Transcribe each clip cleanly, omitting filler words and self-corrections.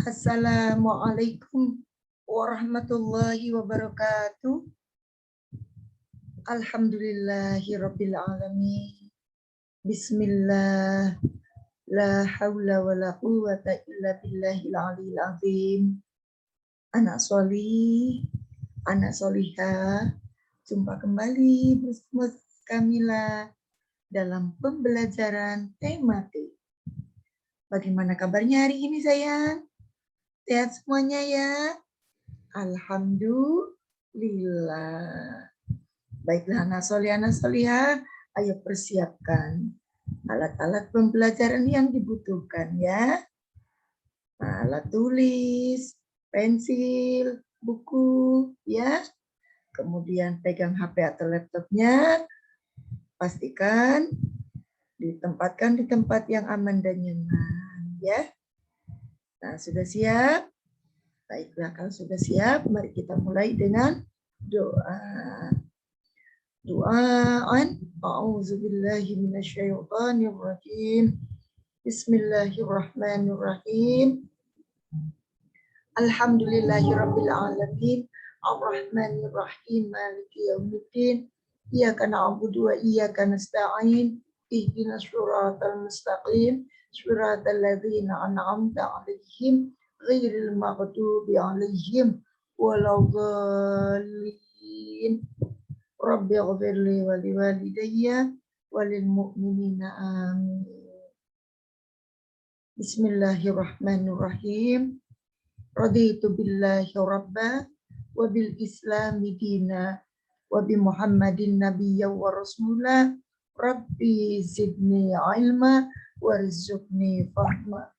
Assalamualaikum warahmatullahi wabarakatuh. Alhamdulillahirabbil alamin. Bismillah. La haula wala quwwata illa billahil aliyil azim. Anak solih, anak solihah, jumpa kembali bersama Kamila dalam pembelajaran tematik. Bagaimana kabarnya hari ini sayang? Sehat semuanya ya? Alhamdulillah. Baiklah anak solihah, ayo persiapkan alat-alat pembelajaran yang dibutuhkan ya. Alat tulis, pensil, buku ya. Kemudian pegang HP atau laptopnya, pastikan ditempatkan di tempat yang aman dan nyaman ya. Nah, sudah siap? Baiklah, kalau sudah siap, mari kita mulai dengan doa. Doaan, a'udzubillahi minasyaitonirrajim. Bismillahirrahmanirrahim. Alhamdulillahirabbil alamin. Arrahmanirrahim. Maliki yaumiddin. Iyyaka na'budu wa iyyaka nasta'in. Ihdinas siratal mustaqim. Siratal ladzina an'amta 'alaihim ghairil maghdubi 'alaihim waladdallin. Rabbi ighfirli wa liwalidayya walil mu'minina amin. Bismillahirrahmanirrahim. Raditu billahi rabba wa bil islami dina wa bi Muhammadin nabiyya wa rasula. Rabbi zidni ilma warzuqni fahma.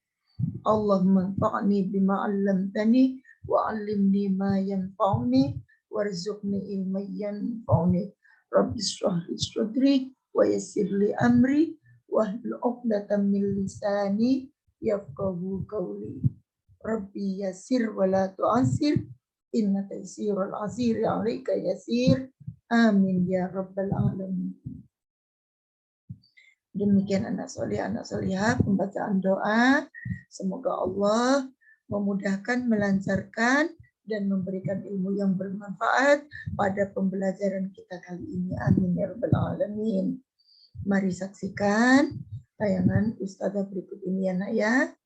Allahumma anfa'ni bima 'allamtani wa 'allimni ma yanfa'uni warzuqni ilman yanfa'uni. Rabbi shrah li sadri wa yassir li amri wahlul 'uqdatam min lisani yafqahu qawli. Rabbi yassir wa la tu'assir innaka yasirul 'asiri 'alaika yasir. Amin ya rabbal alamin. Demikian anak solihah pembacaan doa. Semoga Allah memudahkan, melancarkan, dan memberikan ilmu yang bermanfaat pada pembelajaran kita kali ini. Amin ya rabbal alamin. Mari saksikan tayangan Ustazah berikut ini ya nak ya.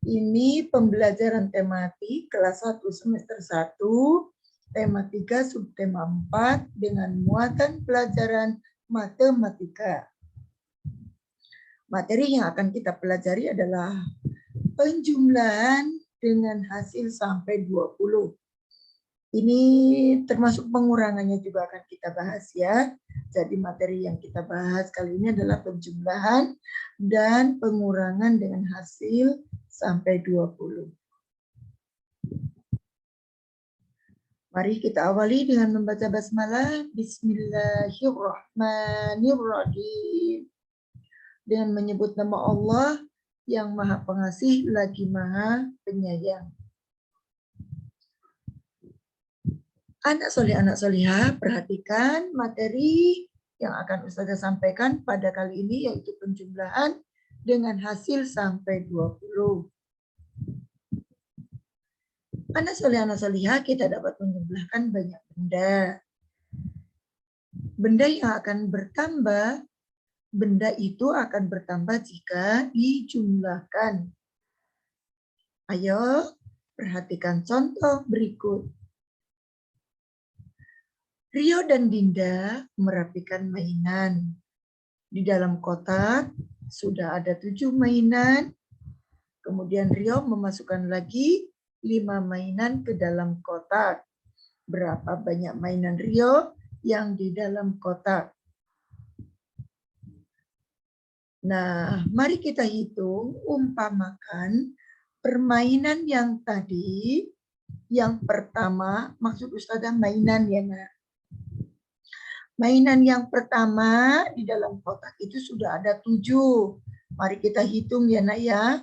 Ini pembelajaran tematik kelas 1 semester 1, tema 3, subtema 4 dengan muatan pelajaran matematika. Materi yang akan kita pelajari adalah penjumlahan dengan hasil sampai 20. Ini termasuk pengurangannya juga akan kita bahas ya. Jadi materi yang kita bahas kali ini adalah penjumlahan dan pengurangan dengan hasil sampai 20. Mari kita awali dengan membaca basmalah. Bismillahirrahmanirrahim. Dengan menyebut nama Allah yang Maha Pengasih lagi Maha Penyayang. Anak solihah, perhatikan materi yang akan Ustazah sampaikan pada kali ini yaitu penjumlahan dengan hasil sampai 20. Anak solihah, kita dapat menjumlahkan banyak benda. Benda yang akan bertambah, benda itu akan bertambah jika dijumlahkan. Ayo, perhatikan contoh berikut. Rio dan Dinda merapikan mainan. Di dalam kotak sudah ada 7 mainan. Kemudian Rio memasukkan lagi 5 mainan ke dalam kotak. Berapa banyak mainan Rio yang di dalam kotak? Nah, mari kita hitung, umpamakan permainan yang tadi, yang pertama, maksud Ustazah mainan ya nak. Mainan yang pertama di dalam kotak itu sudah ada 7. Mari kita hitung ya nak ya.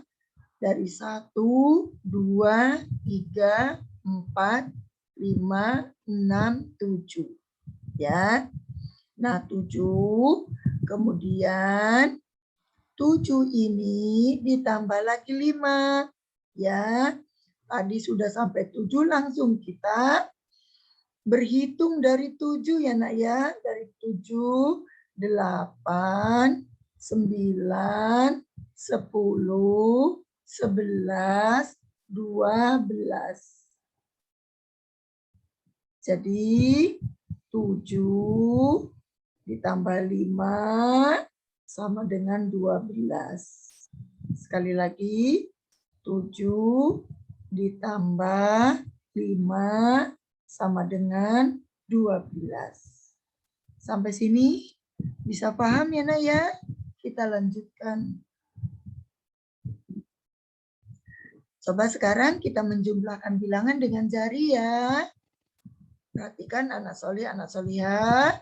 Dari 1, 2, 3, 4, 5, 6, 7. Ya. Nah 7, kemudian 7 ini ditambah lagi 5. Ya. Tadi sudah sampai 7, langsung kita berhitung dari 7 ya nak ya. Dari 7, 8, 9, 10, 11, 12. Jadi 7 ditambah 5 sama dengan 12. Sekali lagi 7 ditambah 5 sama dengan 12. Sampai sini bisa paham ya nak ya? Kita lanjutkan. Coba sekarang kita menjumlahkan bilangan dengan jari ya. Perhatikan anak soleh, anak solihah.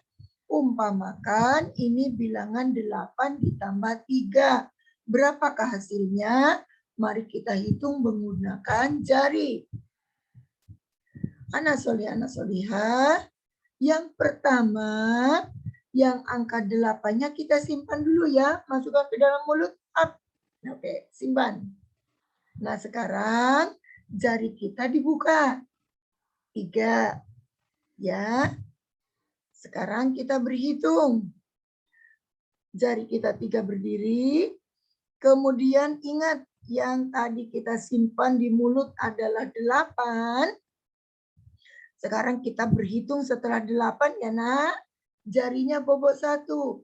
Umpamakan ini bilangan 8 ditambah 3. Berapakah hasilnya? Mari kita hitung menggunakan jari. Anak soleh, anak solihah. Yang pertama, yang angka 8-nya kita simpan dulu ya. Masukkan ke dalam mulut. Oke, simpan. Nah sekarang jari kita dibuka. 3. Ya. Sekarang kita berhitung. Jari kita 3 berdiri. Kemudian ingat yang tadi kita simpan di mulut adalah 8. Sekarang kita berhitung setelah 8 ya nak. Jarinya bobot 1. 9.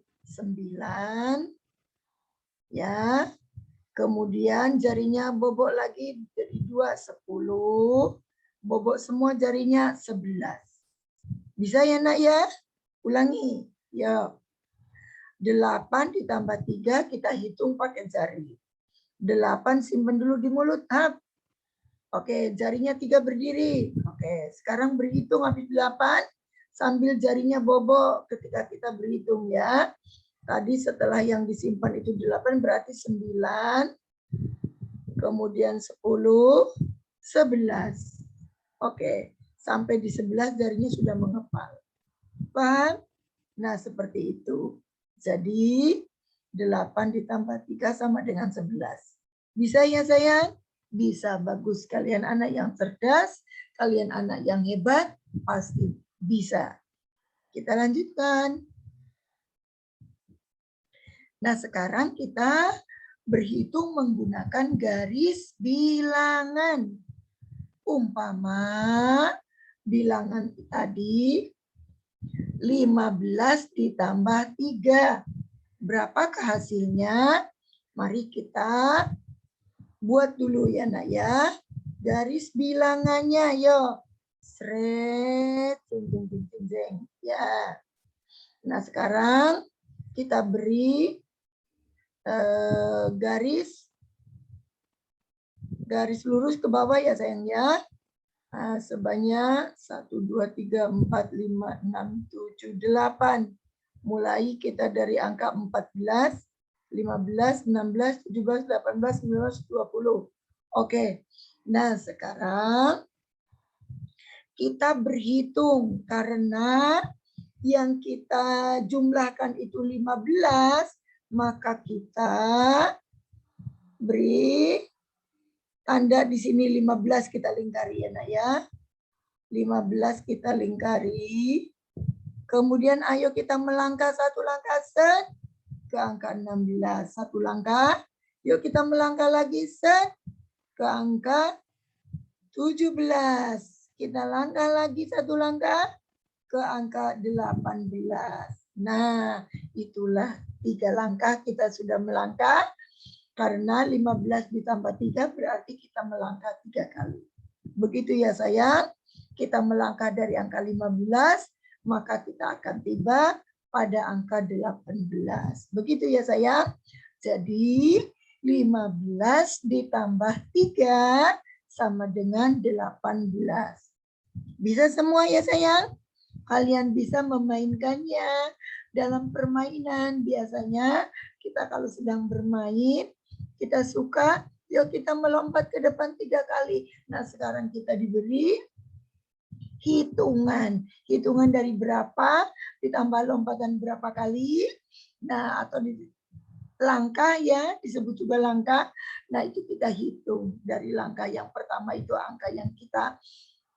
Ya. Kemudian jarinya bobok lagi dari 2, 10. Bobok semua jarinya 11. Bisa ya nak ya? Ulangi. Ya. 8 ditambah 3 kita hitung pakai jari. 8 simpan dulu di mulut. Oke, jarinya 3 berdiri. Oke, sekarang berhitung habis 8 sambil jarinya bobok ketika kita berhitung ya. Tadi setelah yang disimpan itu 8 berarti 9. Kemudian 10, 11. Oke, sampai di 11 jarinya sudah mengepal. Paham? Nah, seperti itu. Jadi 8 ditambah 3 sama dengan 11. Bisa ya sayang? Bisa. Bagus. Kalian anak yang cerdas, kalian anak yang hebat, pasti bisa. Kita lanjutkan. Nah, sekarang kita berhitung menggunakan garis bilangan. Umpama bilangan tadi 15 ditambah 3. Berapakah hasilnya? Mari kita buat dulu ya nak ya. Garis bilangannya yuk. Sret, jeng, jeng, jeng, jeng. Ya. Nah sekarang kita beri garis lurus ke bawah ya sayang ya. Sebanyak 1, 2, 3, 4, 5, 6, 7, 8. Mulai kita dari angka 14, 15, 16, 17, 18, 19, 20. Oke. Nah, sekarang kita berhitung karena yang kita jumlahkan itu 15, maka kita beri tanda di sini 15 kita lingkari ya nak ya. 15 kita lingkari. Kemudian ayo kita melangkah satu langkah set ke angka 16. Satu langkah. Yuk kita melangkah lagi set ke angka 17. Kita langkah lagi satu langkah ke angka 18. Nah, itulah 3 langkah kita sudah melangkah. Karena 15 ditambah 3 berarti kita melangkah 3 kali. Begitu ya sayang. Kita melangkah dari angka 15, maka kita akan tiba pada angka 18. Begitu ya sayang. Jadi 15 ditambah 3 sama dengan 18. Bisa semua ya sayang? Kalian bisa memainkannya dalam permainan. Biasanya Kita kalau sedang bermain, kita suka, yuk kita melompat ke depan 3 kali. Nah, sekarang kita diberi hitungan. Hitungan dari berapa, ditambah lompatan berapa kali. Nah, atau di langkah ya, disebut juga langkah. Nah, itu kita hitung. Dari langkah yang pertama itu angka yang kita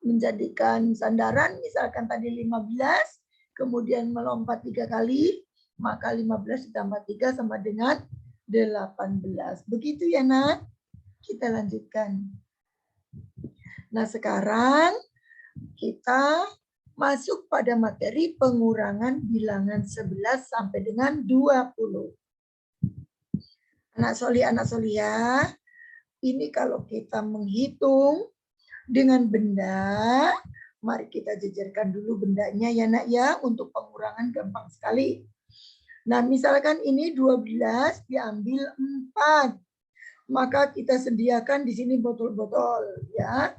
menjadikan sandaran, misalkan tadi 15, kemudian melompat 3 kali, maka 15 ditambah 3 sama dengan 18. Begitu ya, Nak? Kita lanjutkan. Nah, sekarang kita masuk pada materi pengurangan bilangan 11 sampai dengan 20. Anak solihah, ini kalau kita menghitung dengan benda, mari kita jejerkan dulu bendanya ya Nak ya, untuk pengurangan gampang sekali. Nah, misalkan ini 12 diambil 4. Maka kita sediakan di sini botol-botol ya.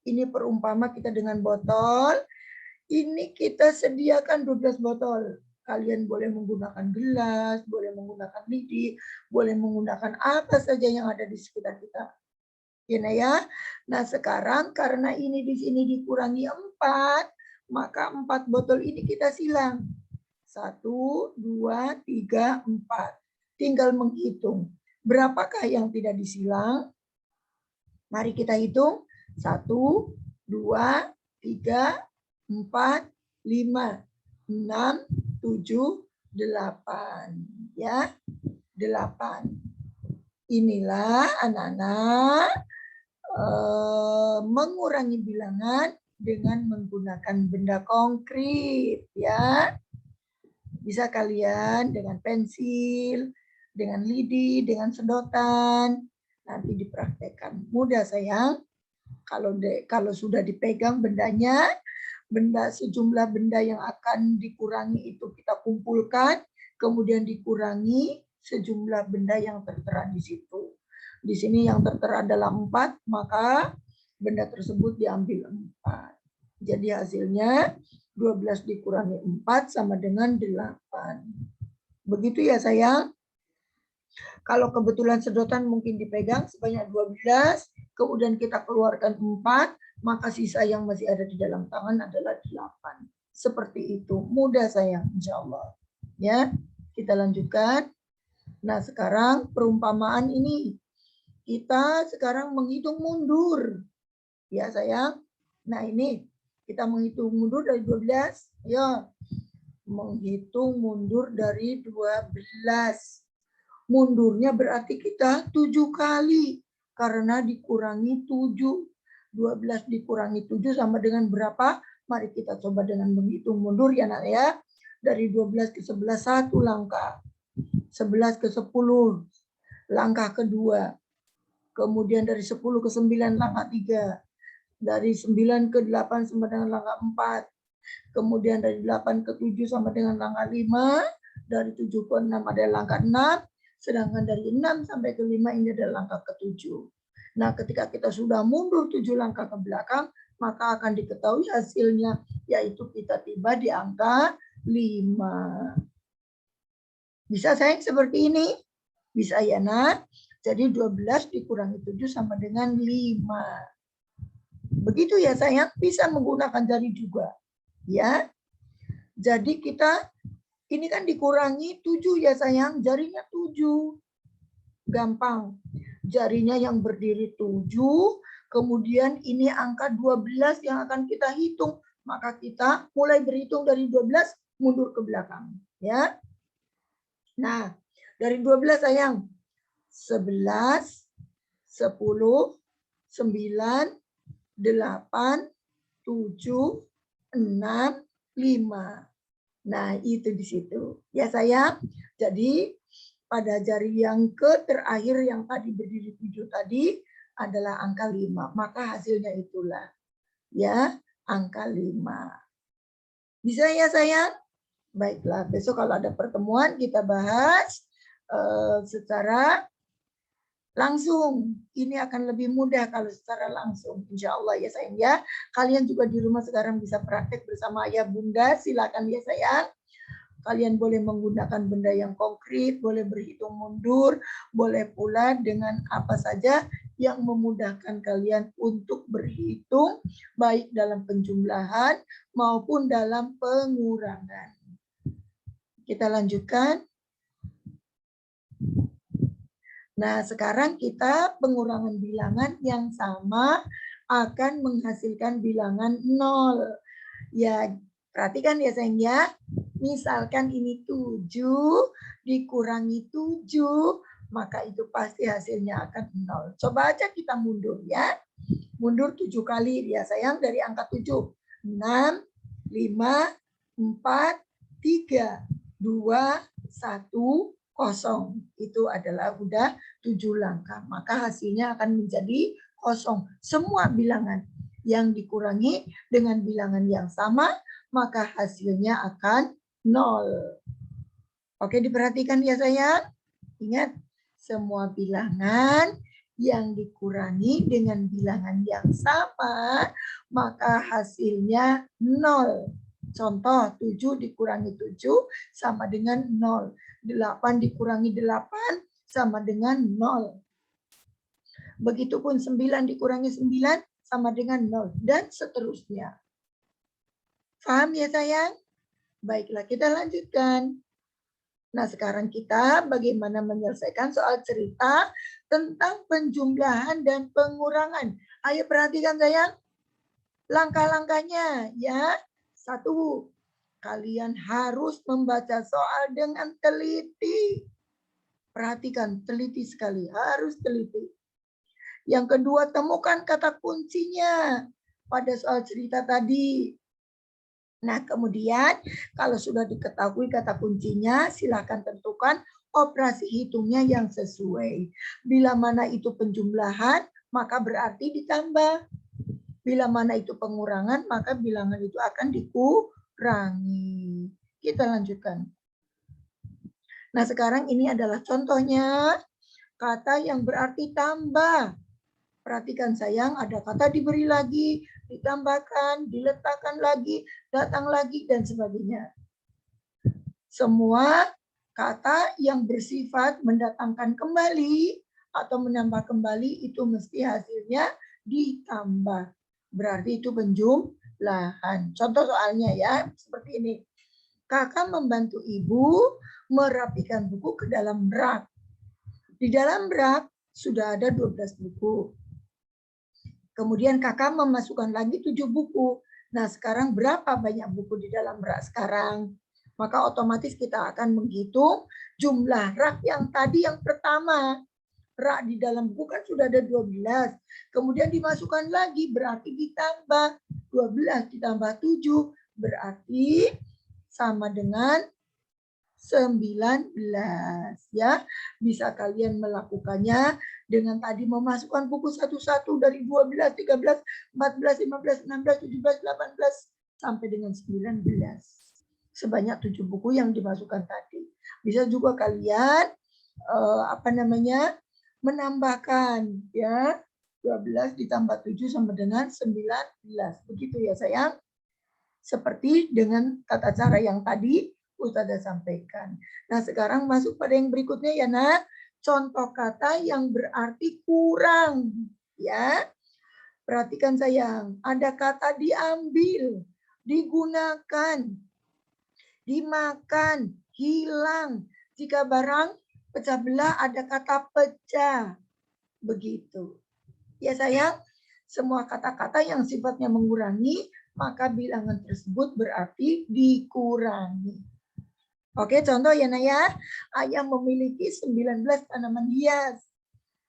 Ini perumpama kita dengan botol. Ini kita sediakan 12 botol. Kalian boleh menggunakan gelas, boleh menggunakan lidi, boleh menggunakan apa saja yang ada di sekitar kita. Ya. Nah, sekarang karena ini di sini dikurangi 4, maka 4 botol ini kita silang. 1, 2, 3, 4. Tinggal menghitung. Berapakah yang tidak disilang? Mari kita hitung. 1, 2, 3, 4, 5, 6, 7, 8. Ya, 8. Inilah anak-anak mengurangi bilangan dengan menggunakan benda konkret. Ya, bisa kalian dengan pensil, dengan lidi, dengan sedotan. Nanti dipraktekkan. Mudah sayang. Kalau sudah dipegang bendanya, sejumlah benda yang akan dikurangi itu kita kumpulkan, kemudian dikurangi sejumlah benda yang tertera di situ. Di sini yang tertera adalah 4, maka benda tersebut diambil 4. Jadi hasilnya 12 dikurangi 4 sama dengan 8. Begitu ya sayang? Kalau kebetulan sedotan mungkin dipegang sebanyak 12, kemudian kita keluarkan 4, maka sisa yang masih ada di dalam tangan adalah 8. Seperti itu. Mudah sayang, insya Allah. Ya, kita lanjutkan. Nah, sekarang perumpamaan ini. Kita sekarang menghitung mundur. Ya sayang. Nah, ini kita menghitung mundur dari 12. Ya, menghitung mundur dari 12. Mundurnya berarti kita 7 kali. Karena dikurangi 7. 12 dikurangi 7 sama dengan berapa? Mari kita coba dengan menghitung mundur ya Nak ya. Dari 12 ke 11, 1 langkah. 11 ke 10, langkah kedua. Kemudian dari 10 ke 9, langkah 3. Dari 9 ke 8 sama dengan langkah 4. Kemudian dari 8 ke 7 sama dengan langkah 5. Dari 7 ke 6 ada langkah 6. Sedangkan dari 6 sampai ke 5 ini adalah langkah ke-7. Nah, ketika kita sudah mundur 7 langkah ke belakang, maka akan diketahui hasilnya, yaitu kita tiba di angka 5. Bisa sayang seperti ini? Bisa ya Nak? Jadi 12 dikurangi 7 sama dengan 5. Begitu ya sayang? Bisa menggunakan jari juga. Ya. Jadi kita ini kan dikurangi 7 ya sayang, jarinya 7. Gampang. Jarinya yang berdiri 7, kemudian ini angka 12 yang akan kita hitung. Maka kita mulai berhitung dari 12 mundur ke belakang. Ya. Nah, dari 12 sayang. 11, 10, 9, 8, 7, 6, 5. Nah, itu di situ. Ya sayang. Jadi pada jari yang terakhir yang tadi berdiri 7 tadi adalah angka 5. Maka hasilnya itulah. Ya, angka 5. Bisa ya sayang? Baiklah, besok kalau ada pertemuan kita bahas secara langsung. Ini akan lebih mudah kalau secara langsung. Insya Allah ya sayang ya. Kalian juga di rumah sekarang bisa praktek bersama ayah bunda. Silakan ya sayang. Kalian boleh menggunakan benda yang konkret, boleh berhitung mundur, boleh pula dengan apa saja yang memudahkan kalian untuk berhitung, baik dalam penjumlahan maupun dalam pengurangan. Kita lanjutkan. Nah, sekarang kita pengurangan bilangan yang sama akan menghasilkan bilangan 0. Ya, perhatikan ya sayang ya. Misalkan ini 7 dikurangi 7, maka itu pasti hasilnya akan 0. Coba aja kita mundur ya. Mundur 7 kali ya sayang dari angka 7. 6, 5, 4, 3, 2, 1, 0. Itu adalah udah 7 langkah. Maka hasilnya akan menjadi 0. Semua bilangan yang dikurangi dengan bilangan yang sama, maka hasilnya akan 0. Oke, diperhatikan ya sayang. Ingat, semua bilangan yang dikurangi dengan bilangan yang sama, maka hasilnya 0. Contoh, 7 dikurangi 7 sama dengan 0. 8 dikurangi 8 sama dengan 0. Begitupun 9 dikurangi 9 sama dengan 0. Dan seterusnya. Paham ya sayang? Baiklah, kita lanjutkan. Nah, sekarang kita bagaimana menyelesaikan soal cerita tentang penjumlahan dan pengurangan. Ayo perhatikan sayang. Langkah-langkahnya ya. 1. Kalian harus membaca soal dengan teliti. Perhatikan, teliti sekali. Harus teliti. Yang kedua, temukan kata kuncinya pada soal cerita tadi. Nah, kemudian kalau sudah diketahui kata kuncinya, silakan tentukan operasi hitungnya yang sesuai. Bila mana itu penjumlahan, maka berarti ditambah. Bila mana itu pengurangan, maka bilangan itu akan dikurangi. Kita lanjutkan. Nah, sekarang ini adalah contohnya kata yang berarti tambah. Perhatikan sayang, ada kata diberi lagi, ditambahkan, diletakkan lagi, datang lagi, dan sebagainya. Semua kata yang bersifat mendatangkan kembali atau menambah kembali itu mesti hasilnya ditambah. Berarti itu penjumlahan. Contoh soalnya ya, seperti ini. Kakak membantu ibu merapikan buku ke dalam rak. Di dalam rak sudah ada 12 buku. Kemudian kakak memasukkan lagi 7 buku. Nah, sekarang berapa banyak buku di dalam rak sekarang? Maka otomatis kita akan menghitung jumlah rak yang tadi yang pertama. Rak di dalam buku kan sudah ada 12. Kemudian dimasukkan lagi berarti ditambah 12 ditambah 7 berarti sama dengan 19 ya. Bisa kalian melakukannya dengan tadi memasukkan buku satu-satu dari 12, 13, 14, 15, 16, 17, 18 sampai dengan 19. Sebanyak 7 buku yang dimasukkan tadi. Bisa juga kalian menambahkan ya 12 ditambah 7 sama dengan 19. Begitu ya sayang. Seperti dengan tata cara yang tadi Ustazah sampaikan. Nah, sekarang masuk pada yang berikutnya ya, Nak. Contoh kata yang berarti kurang. Ya. Perhatikan sayang, ada kata diambil, digunakan, dimakan, hilang. Jika barang pecah belah ada kata pecah. Begitu. Ya sayang, semua kata-kata yang sifatnya mengurangi, maka bilangan tersebut berarti dikurangi. Oke, contoh ya Naya, ayah memiliki 19 tanaman hias.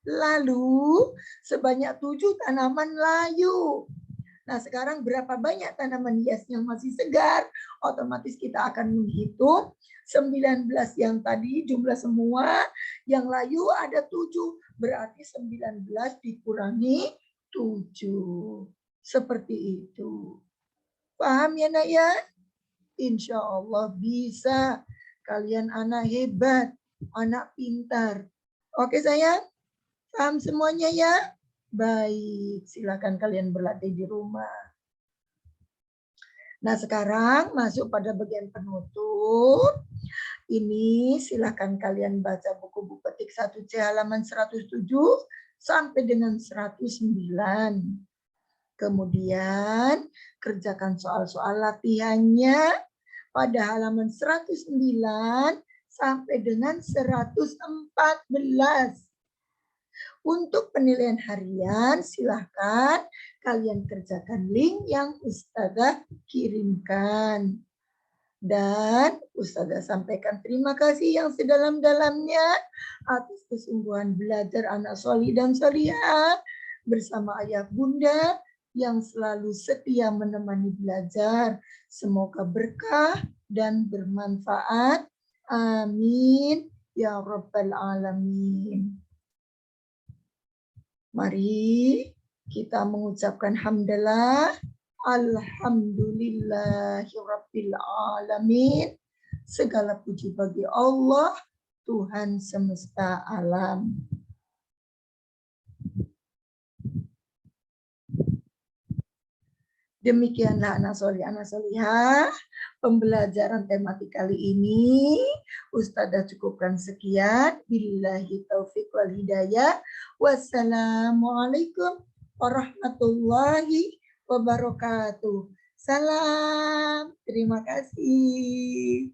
Lalu sebanyak 7 tanaman layu. Nah, sekarang berapa banyak tanaman hias yang masih segar? Otomatis kita akan menghitung 19 yang tadi jumlah semua, yang layu ada 7. Berarti 19 dikurangi 7. Seperti itu. Paham ya Naya? Insya Allah bisa. Kalian anak hebat, anak pintar. Oke sayang? Paham semuanya ya? Baik, silakan kalian berlatih di rumah. Nah sekarang masuk pada bagian penutup. Ini silakan kalian baca buku buku petik 1C halaman 107 sampai dengan 109. Kemudian kerjakan soal-soal latihannya pada halaman 109 sampai dengan 114. Untuk penilaian harian silahkan kalian kerjakan link yang Ustazah kirimkan. Dan Ustazah sampaikan terima kasih yang sedalam-dalamnya atas kesungguhan belajar anak solih dan solihah bersama ayah bunda yang selalu setia menemani belajar. Semoga berkah dan bermanfaat. Amin. Ya Rabbal Alamin. Mari kita mengucapkan hamdalah. Alhamdulillahirabbil alamin. Segala puji bagi Allah, Tuhan semesta alam. Demikianlah anak solih, anak solihah, pembelajaran tematik kali ini. Ustazah cukupkan sekian. Billahi taufiq wal hidayah. Wassalamualaikum warahmatullahi wabarakatuh. Salam. Terima kasih.